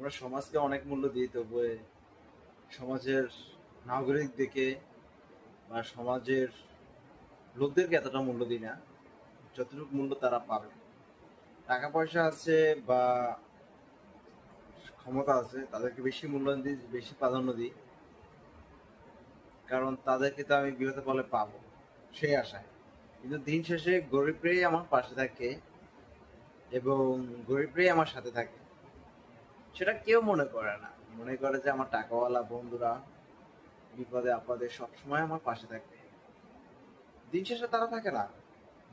আমরা সমাজকে অনেক মূল্য দিই, তবু সমাজের নাগরিক দেখে বা সমাজের লোকদেরকে এতটা মূল্য দিই না যতটুকু মূল্য তারা পাবে। টাকা পয়সা আছে বা ক্ষমতা আছে, তাদেরকে বেশি মূল্যায়ন দিই, বেশি প্রাধান্য দিই, কারণ তাদেরকে তো আমি বিপদে বলে পাবো সেই আশায়। কিন্তু দিন শেষে গরিবরাই আমার পাশে থাকে এবং গরিবরাই আমার সাথে থাকে, সেটা কেউ মনে করে না। মনে করে যে আমার টাকাওয়ালা বন্ধুরা বিপদে আপদে সবসময় আমার পাশে থাকবে। দিন শেষে তারা থাকে না,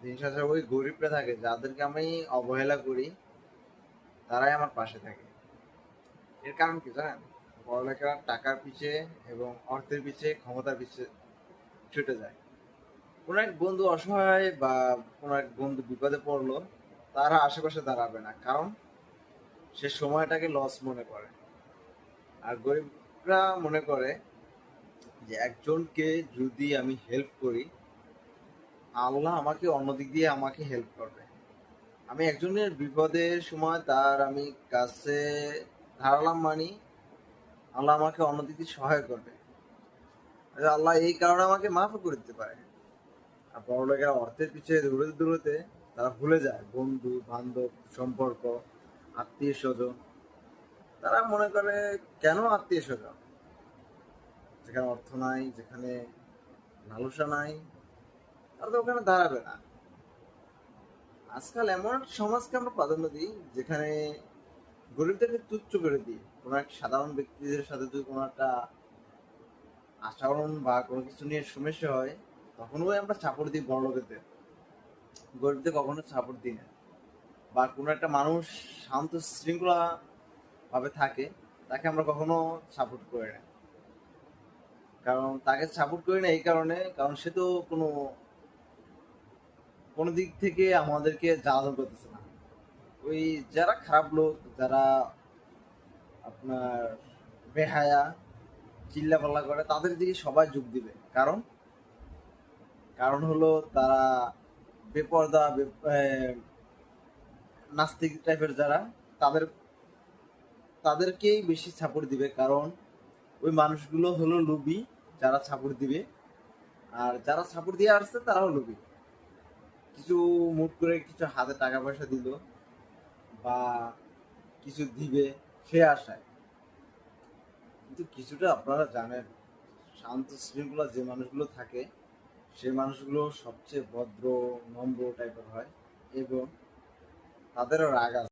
দিন শেষে ওই গরিবরা থাকে যাদেরকে আমি অবহেলা করি, তারাই আমার পাশে থাকে। এর কারণ কি জানেন? পড়ালেখা টাকার পিছে এবং অর্থের পিছে, ক্ষমতার পিছে ছুটে যায়। কোনো এক বন্ধু অসহায় বা কোনো এক বন্ধু বিপদে পড়লো, তারা আশেপাশে দাঁড়াবে না, কারণ সে সময়টাকে লস মনে করে। আর গরিবরা মনে করে যে একজনকে যদি আমি হেল্প করি, আল্লাহ আমাকে অন্য দিক দিয়ে আমাকে হেল্প করবে। আমি একজনের বিপদের সময় তার আমি কাছে ধারালাম, মানি আল্লাহ আমাকে অন্য দিক দিয়ে সহায় করবে। আর আল্লাহ এই কারণে আমাকে মাফও করে দিতে পারে। আর বড়লোকেরা অর্থের পিছিয়ে দৌড়তে দৌড়তে তারা ভুলে যায় বন্ধু বান্ধব সম্পর্ক, আত্মীয় স্বজন। তারা মনে করে কেন আত্মীয় স্বজন, যেখানে অর্থ নাই, যেখানে লালসা নাই, তারা তো ওখানে দাঁড়াবে না। আজকাল এমন একটা সমাজকে আমরা প্রাধান্য দিই যেখানে গরিবদেরকে তুচ্ছ করে দিই। কোনো এক সাধারণ ব্যক্তিদের সাথে যদি কোনো একটা আচরণ বা কোনো কিছু নিয়ে সমস্যা হয়, তখন ওই আমরা সাপোর্ট দিই বড় লোকেদের, গরিবদের কখনো সাপোর্ট দিই না। বা কোনো একটা মানুষ শান্ত শৃঙ্খলা ভাবে থাকে, তাকে আমরা কখনো সাপোর্ট করি না। কারণ তাকে সাপোর্ট করি না এই কারণে, কারণ সে তো কোনো কোনো দিক থেকে আমাদেরকে জ্বালাতন করতেছে না। ওই যারা খারাপ লোক, যারা আপনার বেহায়া, চিল্লাপাল্লা করে, তাদের দিকে সবাই যোগ দিবে। কারণ কারণ হলো তারা বেপরদা, নাস্তিক টাইপের যারা, তাদের তাদেরকেই বেশি সাপোর্ট দিবে। কারণ ওই মানুষগুলো হলো লোভী, যারা সাপোর্ট দিবে। আর যারা সাপোর্ট দিয়ে আসছে তারাও লোভী। কিছু মুট করে কিছু হাতে টাকা পয়সা দিল বা কিছু দিবে সে আশায়। কিন্তু কিছুটা আপনারা জানেন, শান্ত শৃঙ্খলা যে মানুষগুলো থাকে, সে মানুষগুলো সবচেয়ে ভদ্র, নম্র টাইপের হয় এবং তাদেরও রাগ আছে।